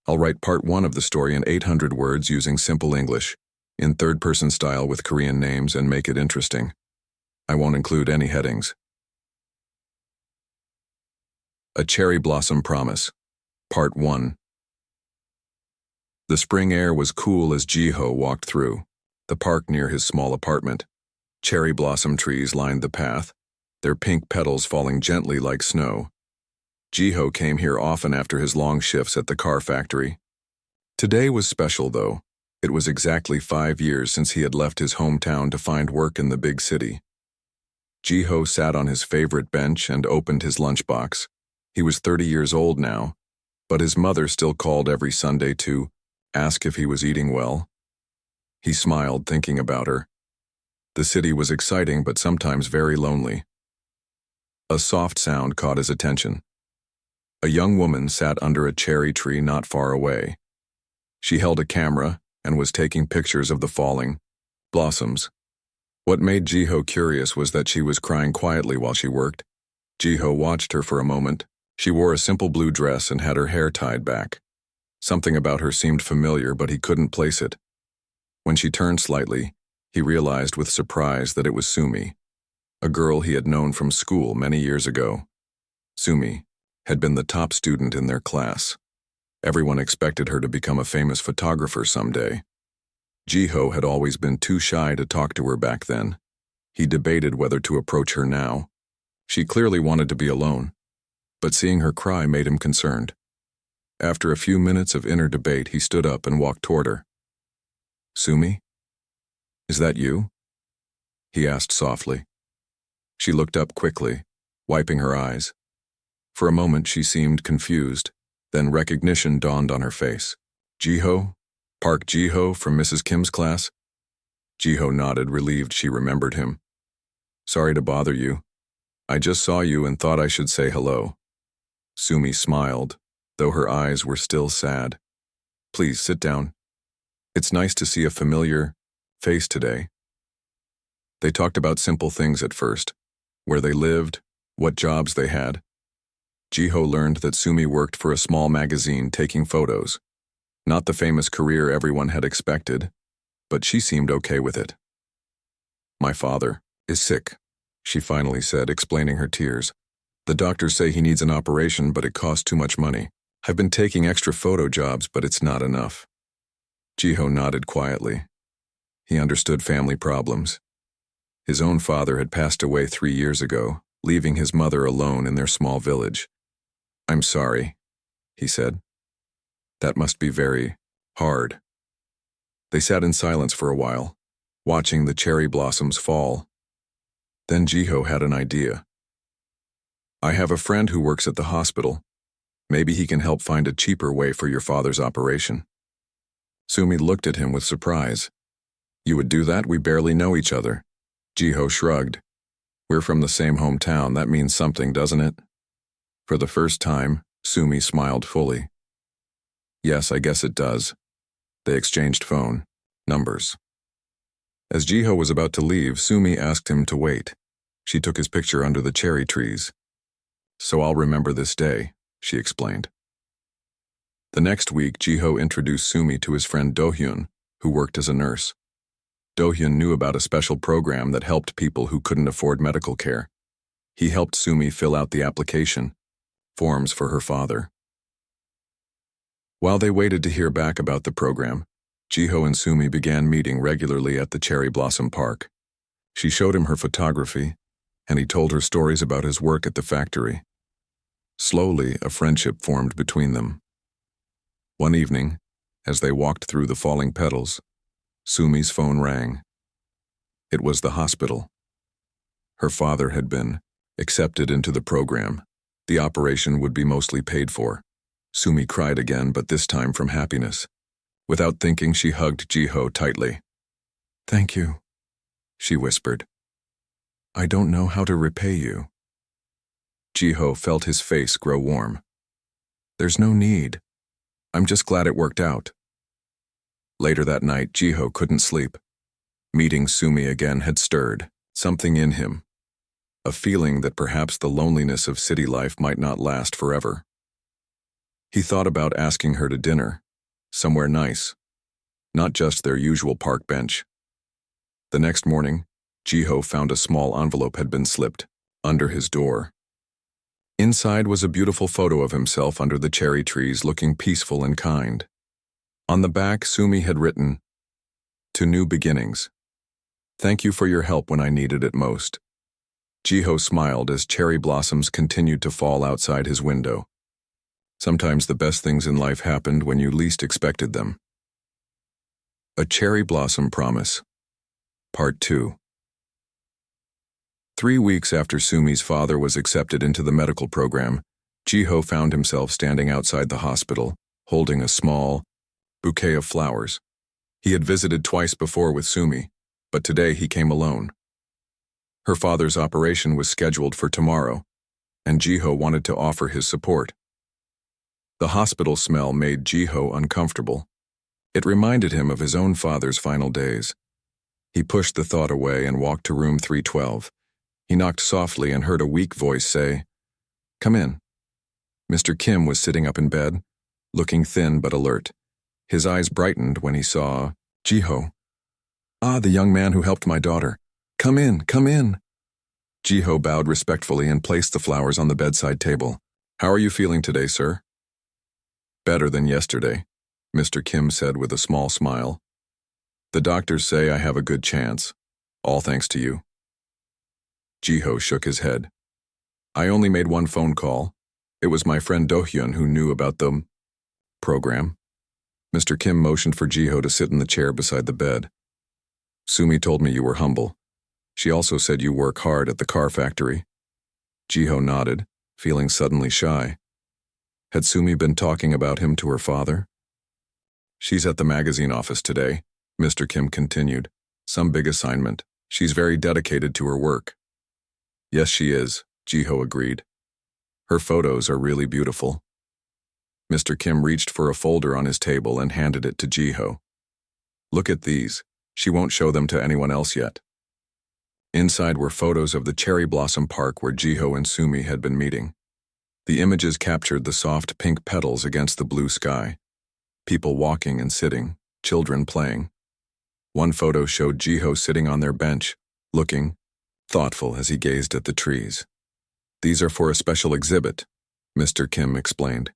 I'll write part 1 of the story in 800 words using simple English, in third-person style with Korean names, and make it interesting. I won't include any headings. A Cherry Blossom Promise, Part 1. The spring air was cool as Jiho walked through the park near his small apartment. Cherry blossom trees lined the path, their pink petals falling gently like snow. Jiho came here often after his long shifts at the car factory. Today was special, though. It was exactly 5 years since he had left his hometown to find work in the big city. Jiho sat on his favorite bench and opened his lunchbox. He was 30 years old now, but his mother still called every Sunday to ask if he was eating well. He smiled, thinking about her. The city was exciting, but sometimes very lonely. A soft sound caught his attention. A young woman sat under a cherry tree not far away. She held a camera and was taking pictures of the falling blossoms. What made Jiho curious was that she was crying quietly while she worked. Jiho watched her for a moment. She wore a simple blue dress and had her hair tied back. Something about her seemed familiar, but he couldn't place it. When she turned slightly, he realized with surprise that it was Sumi, a girl he had known from school many years ago. Sumi had been the top student in their class. Everyone expected her to become a famous photographer someday. Jiho had always been too shy to talk to her back then. He debated whether to approach her now. She clearly wanted to be alone, but seeing her cry made him concerned. After a few minutes of inner debate, he stood up and walked toward her. "Sumi? Is that you?" he asked softly. She looked up quickly, wiping her eyes. For a moment she seemed confused, then recognition dawned on her face. "Jiho? Park Jiho from Mrs. Kim's class?" Jiho nodded, relieved she remembered him. "Sorry to bother you. I just saw you and thought I should say hello." Sumi smiled, though her eyes were still sad. "Please sit down. It's nice to see a familiar face today." They talked about simple things at first, where they lived, what jobs they had. Jiho learned that Sumi worked for a small magazine taking photos. Not the famous career everyone had expected, but she seemed okay with it. "My father is sick," she finally said, explaining her tears. "The doctors say he needs an operation, but it costs too much money. I've been taking extra photo jobs, but it's not enough." Jiho nodded quietly. He understood family problems. His own father had passed away 3 years ago, leaving his mother alone in their small village. "I'm sorry," he said. "That must be very hard." They sat in silence for a while, watching the cherry blossoms fall. Then Jiho had an idea. "I have a friend who works at the hospital. Maybe he can help find a cheaper way for your father's operation." Sumi looked at him with surprise. "You would do that? We barely know each other." Jiho shrugged. "We're from the same hometown. That means something, doesn't it?" For the first time, Sumi smiled fully. "Yes, I guess it does." They exchanged phone numbers. As Jiho was about to leave, Sumi asked him to wait. She took his picture under the cherry trees. "So I'll remember this day," she explained. The next week, Jiho introduced Sumi to his friend Do-hyun, who worked as a nurse. Do-hyun knew about a special program that helped people who couldn't afford medical care. He helped Sumi fill out the application forms for her father. While they waited to hear back about the program, Jiho and Sumi began meeting regularly at the Cherry Blossom Park. She showed him her photography, and he told her stories about his work at the factory. Slowly, a friendship formed between them. One evening, as they walked through the falling petals, Sumi's phone rang. It was the hospital. Her father had been accepted into the program. The operation would be mostly paid for. Sumi cried again, but this time from happiness. Without thinking, she hugged Jiho tightly. "Thank you," she whispered. "I don't know how to repay you." Jiho felt his face grow warm. "There's no need. I'm just glad it worked out." Later that night, Jiho couldn't sleep. Meeting Sumi again had stirred something in him, a feeling that perhaps the loneliness of city life might not last forever. He thought about asking her to dinner, somewhere nice, not just their usual park bench. The next morning, Jiho found a small envelope had been slipped under his door. Inside was a beautiful photo of himself under the cherry trees, looking peaceful and kind. On the back, Sumi had written, "To new beginnings. Thank you for your help when I needed it most." Jiho smiled as cherry blossoms continued to fall outside his window. Sometimes the best things in life happened when you least expected them. A Cherry Blossom Promise. Part 2. 3 weeks after Sumi's father was accepted into the medical program, Jiho found himself standing outside the hospital, holding a small bouquet of flowers. He had visited twice before with Sumi, but today he came alone. Her father's operation was scheduled for tomorrow, and Jiho wanted to offer his support. The hospital smell made Jiho uncomfortable. It reminded him of his own father's final days. He pushed the thought away and walked to room 312. He knocked softly and heard a weak voice say, "Come in." Mr. Kim was sitting up in bed, looking thin but alert. His eyes brightened when he saw Jiho. "Ah, the young man who helped my daughter. Come in, come in." Jiho bowed respectfully and placed the flowers on the bedside table. "How are you feeling today, sir?" "Better than yesterday," Mr. Kim said with a small smile. "The doctors say I have a good chance, all thanks to you." Jiho shook his head. "I only made one phone call. It was my friend Do-hyun who knew about the program." Mr. Kim motioned for Jiho to sit in the chair beside the bed. "Sumi told me you were humble. She also said you work hard at the car factory." Jiho nodded, feeling suddenly shy. Had Sumi been talking about him to her father? "She's at the magazine office today," Mr. Kim continued. "Some big assignment. She's very dedicated to her work." "Yes, she is," Jiho agreed. "Her photos are really beautiful." Mr. Kim reached for a folder on his table and handed it to Jiho. "Look at these. She won't show them to anyone else yet." Inside were photos of the cherry blossom park where Jiho and Sumi had been meeting. The images captured the soft pink petals against the blue sky. People walking and sitting, children playing. One photo showed Jiho sitting on their bench, looking thoughtful as he gazed at the trees. "These are for a special exhibit," Mr. Kim explained.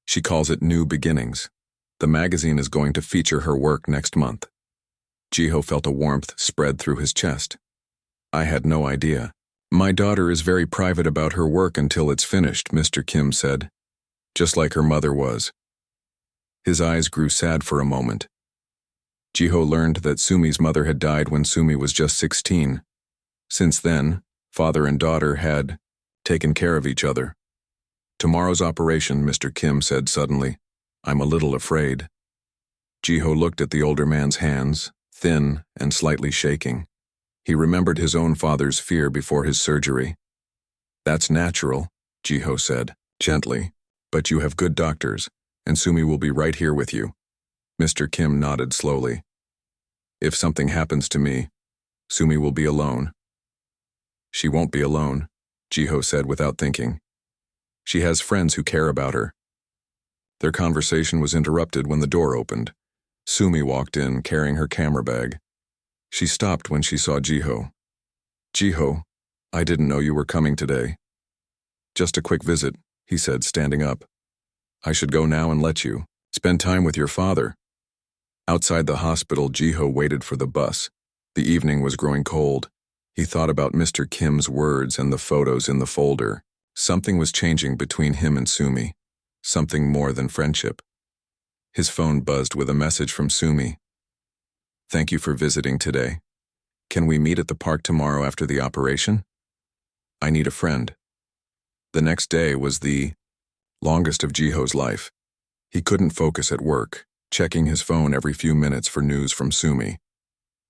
"She calls it New Beginnings. The magazine is going to feature her work next month." Jiho felt a warmth spread through his chest. "I had no idea. My daughter is very private about her work until it's finished," Mr. Kim said. "Just like her mother was." His eyes grew sad for a moment. Jiho learned that Sumi's mother had died when Sumi was just 16. Since then, father and daughter had taken care of each other. "Tomorrow's operation," Mr. Kim said suddenly. "I'm a little afraid." Jiho looked at the older man's hands, thin and slightly shaking. He remembered his own father's fear before his surgery. "That's natural," Jiho said, gently, "but you have good doctors, and Sumi will be right here with you." Mr. Kim nodded slowly. "If something happens to me, Sumi will be alone." "She won't be alone," Jiho said without thinking. "She has friends who care about her." Their conversation was interrupted when the door opened. Sumi walked in, carrying her camera bag. She stopped when she saw Jiho. "Jiho, I didn't know you were coming today." "Just a quick visit," he said, standing up. "I should go now and let you spend time with your father." Outside the hospital, Jiho waited for the bus. The evening was growing cold. He thought about Mr. Kim's words and the photos in the folder. Something was changing between him and Sumi. Something more than friendship. His phone buzzed with a message from Sumi. "Thank you for visiting today. Can we meet at the park tomorrow after the operation? I need a friend." The next day was the longest of Jiho's life. He couldn't focus at work, checking his phone every few minutes for news from Sumi.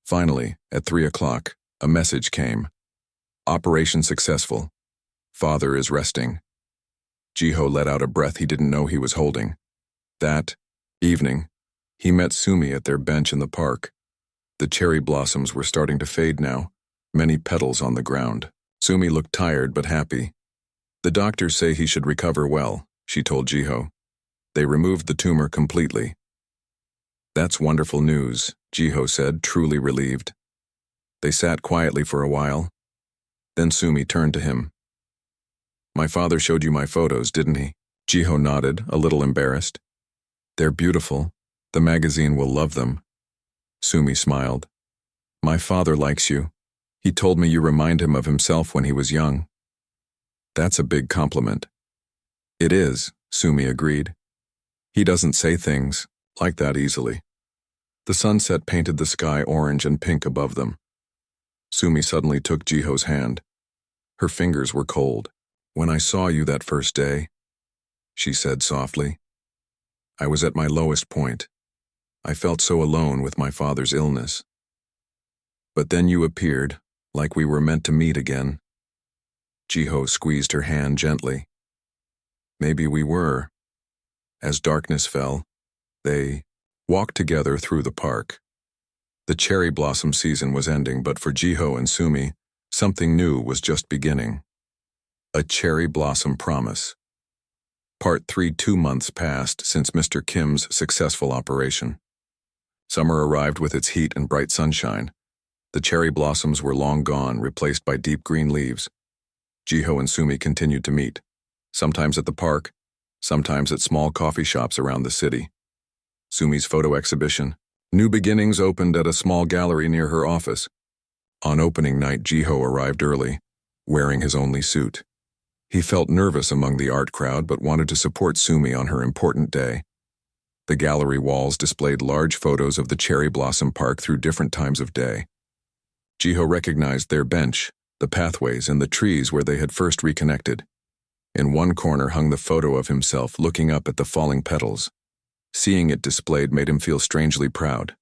Finally, at 3 o'clock, a message came. "Operation successful. Father is resting." Jiho let out a breath he didn't know he was holding. That evening, he met Sumi at their bench in the park. The cherry blossoms were starting to fade now, many petals on the ground. Sumi looked tired but happy. "The doctors say he should recover well," she told Jiho. They removed the tumor completely. That's wonderful news, Jiho said, truly relieved. They sat quietly for a while. Then Sumi turned to him. My father showed you my photos, didn't he? Jiho nodded, a little embarrassed. They're beautiful. The magazine will love them. Sumi smiled. My father likes you. He told me you remind him of himself when he was young. That's a big compliment. It is, Sumi agreed. He doesn't say things like that easily. The sunset painted the sky orange and pink above them. Sumi suddenly took Jiho's hand. Her fingers were cold. When I saw you that first day, she said softly, I was at my lowest point. I felt so alone with my father's illness. But then you appeared, like we were meant to meet again. Jiho squeezed her hand gently. Maybe we were. As darkness fell, they walked together through the park. The cherry blossom season was ending, but for Jiho and Sumi, something new was just beginning. A cherry blossom promise. Part 3. 2 months passed since Mr. Kim's successful operation. Summer arrived with its heat and bright sunshine. The cherry blossoms were long gone, replaced by deep green leaves. Jiho and Sumi continued to meet, sometimes at the park, sometimes at small coffee shops around the city. Sumi's photo exhibition, New Beginnings, opened at a small gallery near her office. On opening night, Jiho arrived early, wearing his only suit. He felt nervous among the art crowd but wanted to support Sumi on her important day. The gallery walls displayed large photos of the cherry blossom park through different times of day. Jiho recognized their bench, the pathways, and the trees where they had first reconnected. In one corner hung the photo of himself looking up at the falling petals. Seeing it displayed made him feel strangely proud.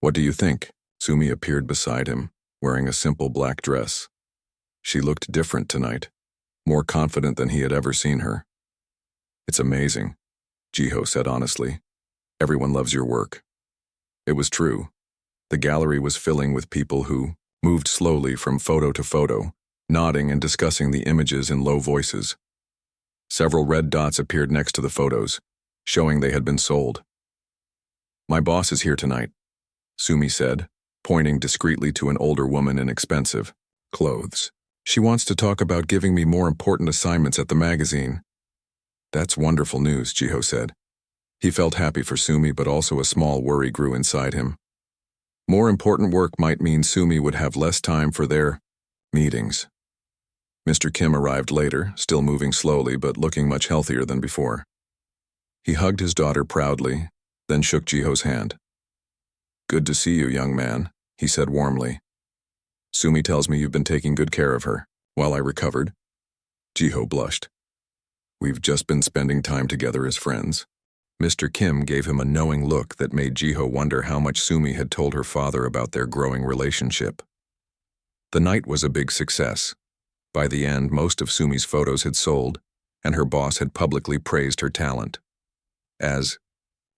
What do you think? Sumi appeared beside him, wearing a simple black dress. She looked different tonight, more confident than he had ever seen her. It's amazing, Jiho said honestly. Everyone loves your work. It was true. The gallery was filling with people who moved slowly from photo to photo, nodding and discussing the images in low voices. Several red dots appeared next to the photos, showing they had been sold. My boss is here tonight, Sumi said, pointing discreetly to an older woman in expensive clothes. She wants to talk about giving me more important assignments at the magazine. That's wonderful news, Jiho said. He felt happy for Sumi, but also a small worry grew inside him. More important work might mean Sumi would have less time for their meetings. Mr. Kim arrived later, still moving slowly but looking much healthier than before. He hugged his daughter proudly, then shook Jiho's hand. Good to see you, young man, he said warmly. Sumi tells me you've been taking good care of her while I recovered. Jiho blushed. We've just been spending time together as friends. Mr. Kim gave him a knowing look that made Jiho wonder how much Sumi had told her father about their growing relationship. The night was a big success. By the end, most of Sumi's photos had sold, and her boss had publicly praised her talent. As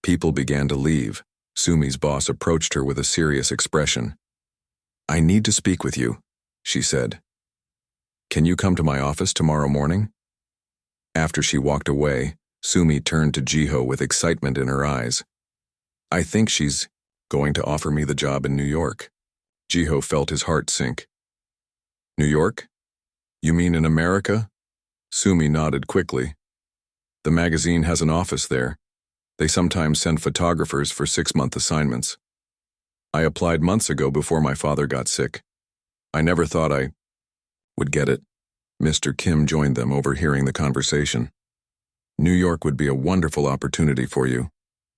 people began to leave, Sumi's boss approached her with a serious expression. I need to speak with you, she said. Can you come to my office tomorrow morning? After she walked away, Sumi turned to Jiho with excitement in her eyes. I think she's going to offer me the job in New York. Jiho felt his heart sink. New York? You mean in America? Sumi nodded quickly. The magazine has an office there. They sometimes send photographers for 6-month assignments. I applied months ago before my father got sick. I never thought I would get it. Mr. Kim joined them, overhearing the conversation. New York would be a wonderful opportunity for you,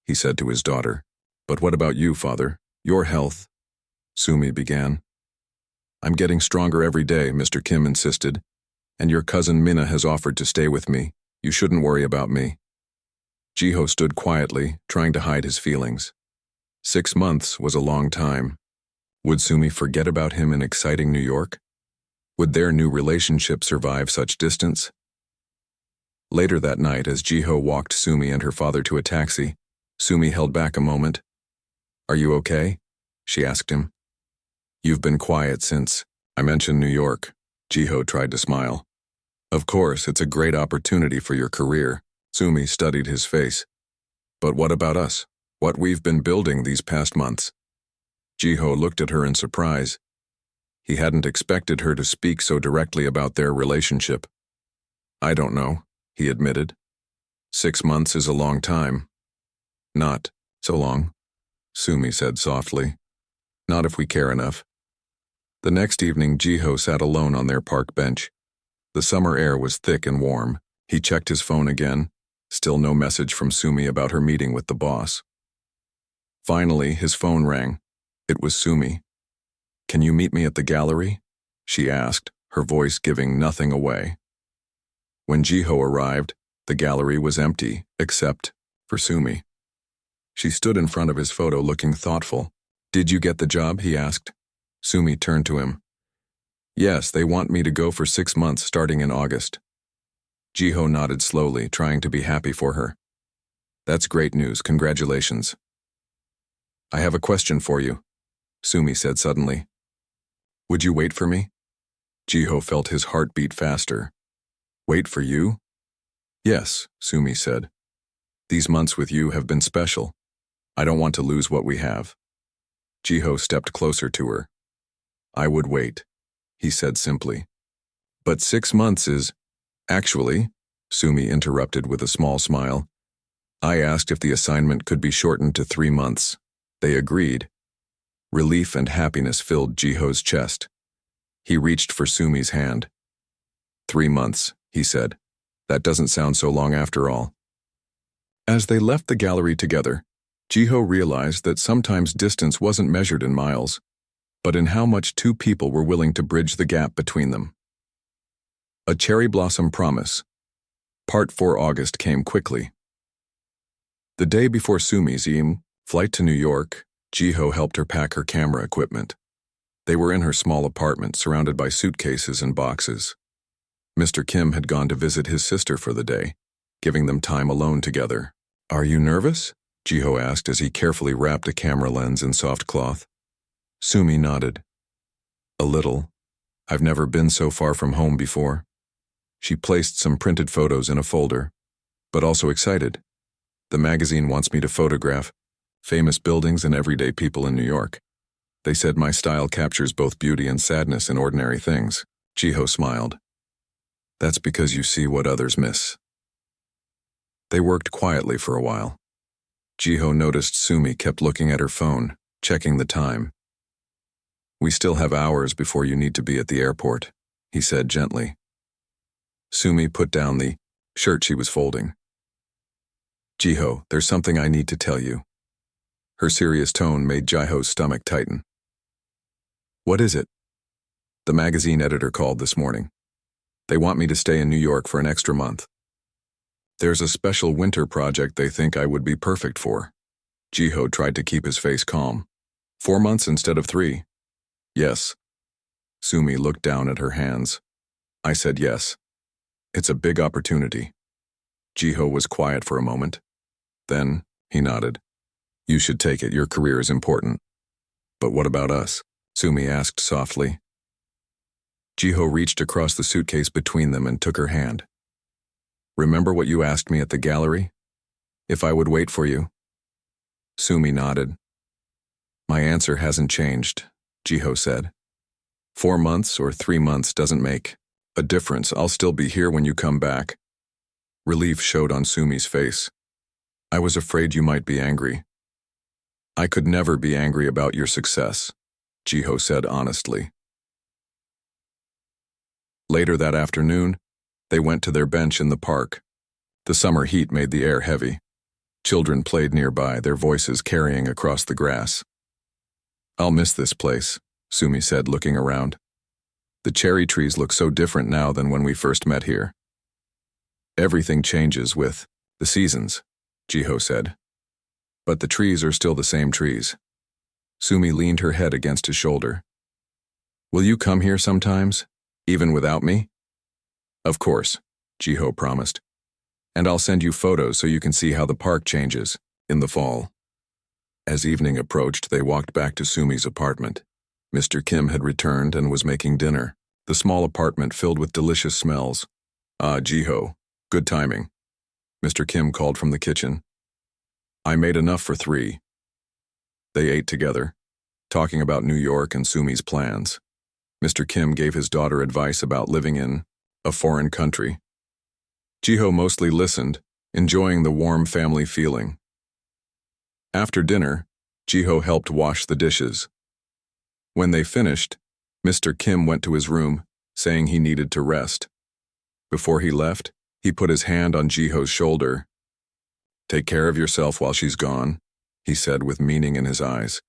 he said to his daughter. But what about you, father? Your health? Sumi began. I'm getting stronger every day, Mr. Kim insisted. And your cousin Minna has offered to stay with me. You shouldn't worry about me. Jiho stood quietly, trying to hide his feelings. 6 months was a long time. Would Sumi forget about him in exciting New York? Would their new relationship survive such distance? Later that night, as Jiho walked Sumi and her father to a taxi, Sumi held back a moment. Are you okay? She asked him. You've been quiet since I mentioned New York. Jiho tried to smile. Of course, it's a great opportunity for your career, Sumi studied his face. But what about us? What we've been building these past months? Jiho looked at her in surprise. He hadn't expected her to speak so directly about their relationship. I don't know, he admitted. 6 months is a long time. Not so long, Sumi said softly. Not if we care enough. The next evening, Jiho sat alone on their park bench. The summer air was thick and warm. He checked his phone again. Still no message from Sumi about her meeting with the boss. Finally, his phone rang. It was Sumi. Can you meet me at the gallery? She asked, her voice giving nothing away. When Jiho arrived, the gallery was empty, except for Sumi. She stood in front of his photo looking thoughtful. Did you get the job? He asked. Sumi turned to him. Yes, they want me to go for 6 months starting in August. Jiho nodded slowly, trying to be happy for her. That's great news, congratulations. I have a question for you, Sumi said suddenly. Would you wait for me? Jiho felt his heart beat faster. Wait for you? Yes, Sumi said. These months with you have been special. I don't want to lose what we have. Jiho stepped closer to her. I would wait, he said simply. But 6 months is... Actually, Sumi interrupted with a small smile. I asked if the assignment could be shortened to 3 months. They agreed. Relief and happiness filled Jiho's chest. He reached for Sumi's hand. 3 months, he said. That doesn't sound so long after all. As they left the gallery together, Jiho realized that sometimes distance wasn't measured in miles, but in how much two people were willing to bridge the gap between them. A Cherry Blossom Promise. Part 4 August came quickly. The day before Sumi's flight to New York, Jiho helped her pack her camera equipment. They were in her small apartment surrounded by suitcases and boxes. Mr. Kim had gone to visit his sister for the day, giving them time alone together. Are you nervous? Jiho asked as he carefully wrapped a camera lens in soft cloth. Sumi nodded. A little. I've never been so far from home before. She placed some printed photos in a folder, but also excited. The magazine wants me to photograph famous buildings and everyday people in New York. They said my style captures both beauty and sadness in ordinary things. Jiho smiled. That's because you see what others miss. They worked quietly for a while. Jiho noticed Sumi kept looking at her phone, checking the time. We still have hours before you need to be at the airport, he said gently. Sumi put down the shirt she was folding. Jiho, there's something I need to tell you. Her serious tone made Jiho's stomach tighten. What is it? The magazine editor called this morning. They want me to stay in New York for an extra month. There's a special winter project they think I would be perfect for. Jiho tried to keep his face calm. 4 months instead of 3. Yes. Sumi looked down at her hands. I said yes. It's a big opportunity. Jiho was quiet for a moment. Then, he nodded. You should take it, your career is important. But what about us? Sumi asked softly. Jiho reached across the suitcase between them and took her hand. Remember what you asked me at the gallery? If I would wait for you? Sumi nodded. My answer hasn't changed, Jiho said. 4 months or 3 months doesn't make a difference. I'll still be here when you come back. Relief showed on Sumi's face. I was afraid you might be angry. I could never be angry about your success, Jiho said honestly. Later that afternoon, they went to their bench in the park. The summer heat made the air heavy. Children played nearby, their voices carrying across the grass. I'll miss this place, Sumi said, looking around. The cherry trees look so different now than when we first met here. Everything changes with the seasons, Jiho said. But the trees are still the same trees. Sumi leaned her head against his shoulder. Will you come here sometimes, even without me? Of course, Jiho promised. And I'll send you photos so you can see how the park changes in the fall. As evening approached, they walked back to Sumi's apartment. Mr. Kim had returned and was making dinner, the small apartment filled with delicious smells. Ah, Jiho, good timing. Mr. Kim called from the kitchen. I made enough for 3. They ate together, talking about New York and Sumi's plans. Mr. Kim gave his daughter advice about living in a foreign country. Jiho mostly listened, enjoying the warm family feeling. After dinner, Jiho helped wash the dishes. When they finished, Mr. Kim went to his room, saying he needed to rest. Before he left, he put his hand on Jiho's shoulder. "Take care of yourself while she's gone," he said with meaning in his eyes.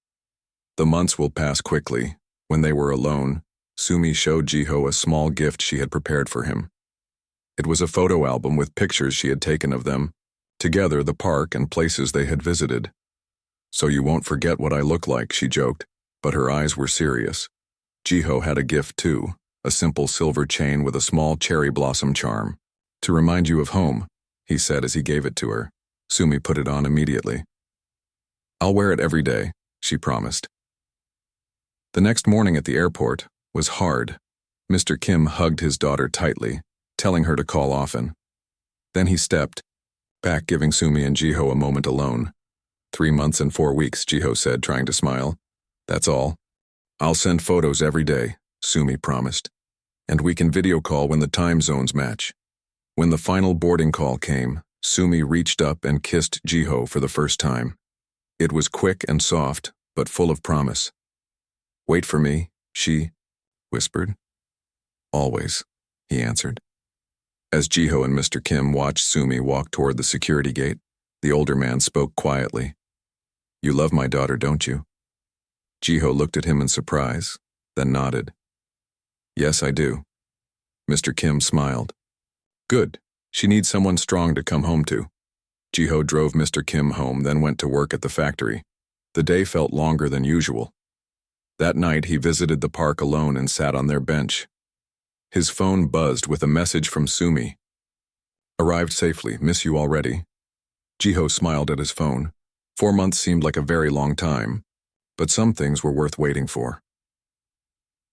The months will pass quickly. When they were alone, Sumi showed Jiho a small gift she had prepared for him. It was a photo album with pictures she had taken of them, together the park and places they had visited. "So you won't forget what I look like," she joked, but her eyes were serious. Jiho had a gift too, a simple silver chain with a small cherry blossom charm. "To remind you of home," he said as he gave it to her. Sumi put it on immediately. "I'll wear it every day," she promised. The next morning at the airport was hard. Mr. Kim hugged his daughter tightly, telling her to call often. Then he stepped back, giving Sumi and Jiho a moment alone. 3 months and 4 weeks, Jiho said, trying to smile. "That's all. I'll send photos every day," Sumi promised. "And we can video call when the time zones match." When the final boarding call came, Sumi reached up and kissed Jiho for the first time. It was quick and soft, but full of promise. "Wait for me," she whispered. "Always," he answered. As Jiho and Mr. Kim watched Sumi walk toward the security gate, the older man spoke quietly. "You love my daughter, don't you?" Jiho looked at him in surprise, then nodded. "Yes, I do." Mr. Kim smiled. "Good. She needs someone strong to come home to." Jiho drove Mr. Kim home, then went to work at the factory. The day felt longer than usual. That night, he visited the park alone and sat on their bench. His phone buzzed with a message from Sumi. "Arrived safely. Miss you already." Jiho smiled at his phone. 4 months seemed like a very long time, but some things were worth waiting for.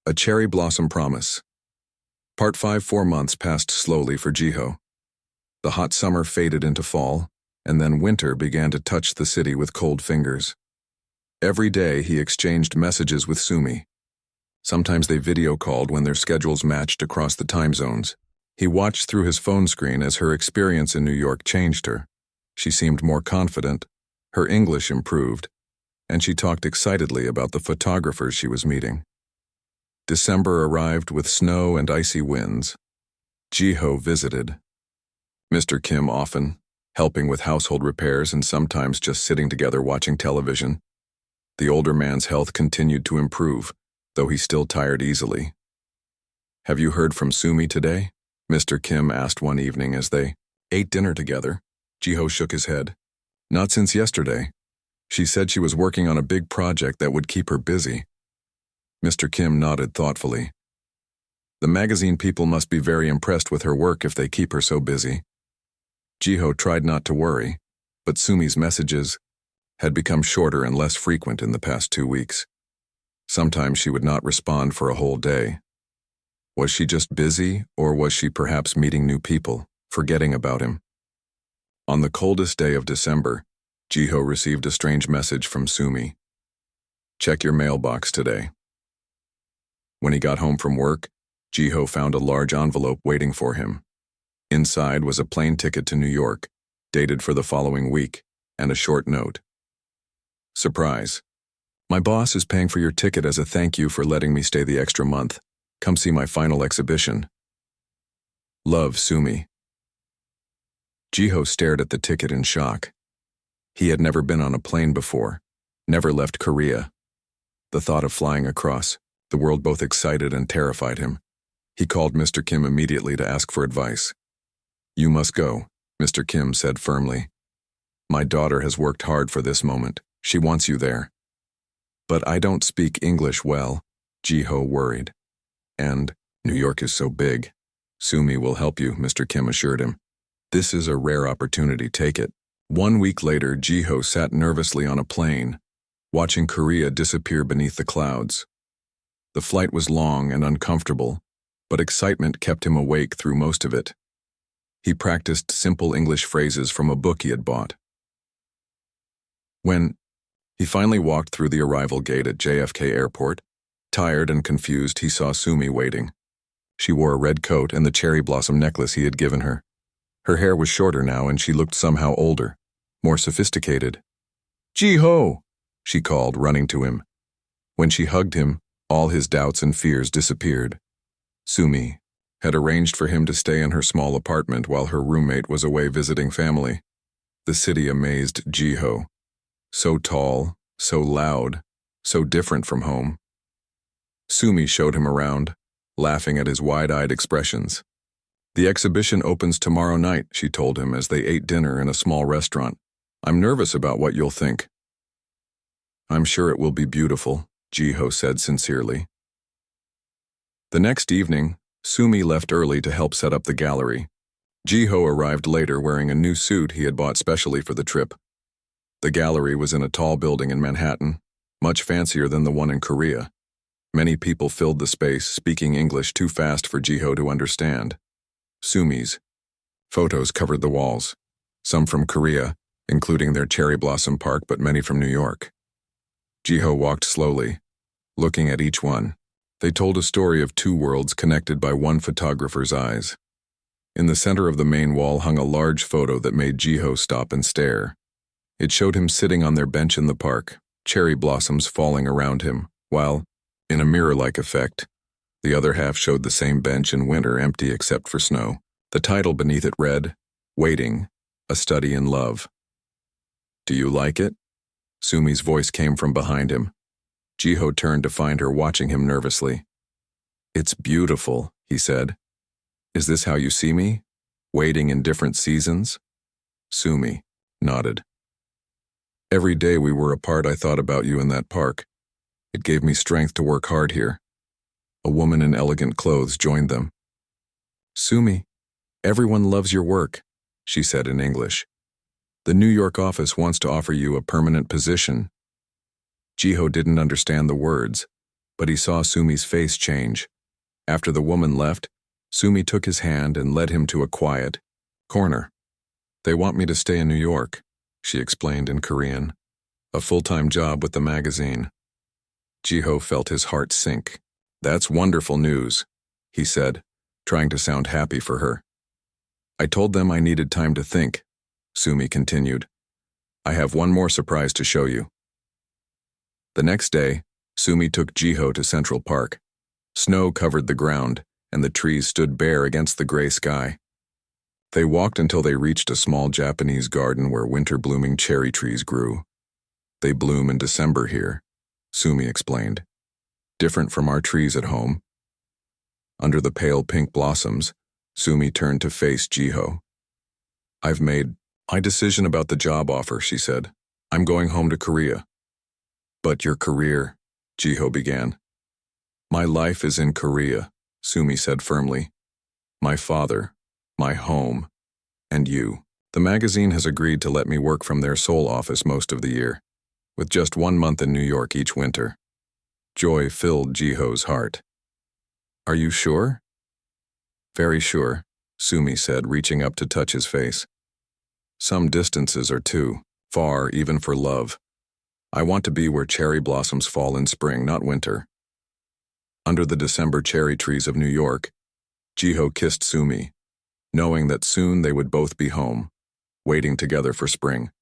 A Cherry Blossom Promise. Part 5. 4 months passed slowly for Jiho. The hot summer faded into fall, and then winter began to touch the city with cold fingers. Every day he exchanged messages with Sumi. Sometimes they video called when their schedules matched across the time zones. He watched through his phone screen as her experience in New York changed her. She seemed more confident, her English improved, and she talked excitedly about the photographers she was meeting. December arrived with snow and icy winds. Jiho visited Mr. Kim often, helping with household repairs and sometimes just sitting together watching television. The older man's health continued to improve, though he still tired easily. "Have you heard from Sumi today?" Mr. Kim asked one evening as they ate dinner together. Jiho shook his head. "Not since yesterday. She said she was working on a big project that would keep her busy." Mr. Kim nodded thoughtfully. "The magazine people must be very impressed with her work if they keep her so busy." Jiho tried not to worry, but Sumi's messages had become shorter and less frequent in the past 2 weeks. Sometimes she would not respond for a whole day. Was she just busy, or was she perhaps meeting new people, forgetting about him? On the coldest day of December, Jiho received a strange message from Sumi. "Check your mailbox today." When he got home from work, Jiho found a large envelope waiting for him. Inside was a plane ticket to New York, dated for the following week, and a short note. "Surprise. My boss is paying for your ticket as a thank you for letting me stay the extra month. Come see my final exhibition. Love, Sumi." Jiho stared at the ticket in shock. He had never been on a plane before, never left Korea. The thought of flying across the world both excited and terrified him. He called Mr. Kim immediately to ask for advice. "You must go," Mr. Kim said firmly. "My daughter has worked hard for this moment. She wants you there." "But I don't speak English well," Jiho worried. "And New York is so big." "Sumi will help you," Mr. Kim assured him. "This is a rare opportunity, take it." 1 week later, Jiho sat nervously on a plane, watching Korea disappear beneath the clouds. The flight was long and uncomfortable, but excitement kept him awake through most of it. He practiced simple English phrases from a book he had bought. When he finally walked through the arrival gate at JFK Airport, tired and confused, he saw Sumi waiting. She wore a red coat and the cherry blossom necklace he had given her. Her hair was shorter now and she looked somehow older, more sophisticated. "Ji-ho!" she called, running to him. When she hugged him, all his doubts and fears disappeared. Sumi had arranged for him to stay in her small apartment while her roommate was away visiting family. The city amazed Ji-ho. So tall, so loud, so different from home. Sumi showed him around, laughing at his wide-eyed expressions. "The exhibition opens tomorrow night," she told him as they ate dinner in a small restaurant. "I'm nervous about what you'll think." "I'm sure it will be beautiful," Ji-ho said sincerely. The next evening, Sumi left early to help set up the gallery. Ji-ho arrived later wearing a new suit he had bought specially for the trip. The gallery was in a tall building in Manhattan, much fancier than the one in Korea. Many people filled the space, speaking English too fast for Ji-ho to understand. Sumi's photos covered the walls, some from Korea, including their cherry blossom park, but many from New York. Ji-ho walked slowly, looking at each one. They told a story of two worlds connected by one photographer's eyes. In the center of the main wall hung a large photo that made Ji-ho stop and stare. It showed him sitting on their bench in the park, cherry blossoms falling around him, while, in a mirror-like effect, the other half showed the same bench in winter empty except for snow. The title beneath it read, "Waiting, a Study in Love." "Do you like it?" Sumi's voice came from behind him. Ji-ho turned to find her watching him nervously. "It's beautiful," he said. "Is this how you see me? Waiting in different seasons?" Sumi nodded. "Every day we were apart I thought about you in that park. It gave me strength to work hard here." A woman in elegant clothes joined them. "Sumi, everyone loves your work," she said in English. "The New York office wants to offer you a permanent position." Ji-ho didn't understand the words, but he saw Sumi's face change. After the woman left, Sumi took his hand and led him to a quiet corner. "They want me to stay in New York," she explained in Korean. "A full-time job with the magazine." Ji-ho felt his heart sink. "That's wonderful news," he said, trying to sound happy for her. "I told them I needed time to think," Sumi continued. "I have one more surprise to show you." The next day, Sumi took Ji-ho to Central Park. Snow covered the ground, and the trees stood bare against the gray sky. They walked until they reached a small Japanese garden where winter-blooming cherry trees grew. "They bloom in December here," Sumi explained. "Different from our trees at home." Under the pale pink blossoms, Sumi turned to face Ji-ho. "I've made my decision about the job offer," she said. "I'm going home to Korea." "But your career," Ji-ho began. "My life is in Korea," Sumi said firmly. "My father, my home, and you. The magazine has agreed to let me work from their Seoul office most of the year, with just 1 month in New York each winter." Joy filled Ji-ho's heart. "Are you sure?" "Very sure," Sumi said, reaching up to touch his face. "Some distances are too far even for love. I want to be where cherry blossoms fall in spring, not winter." Under the December cherry trees of New York, Ji-ho kissed Sumi, knowing that soon they would both be home, waiting together for spring.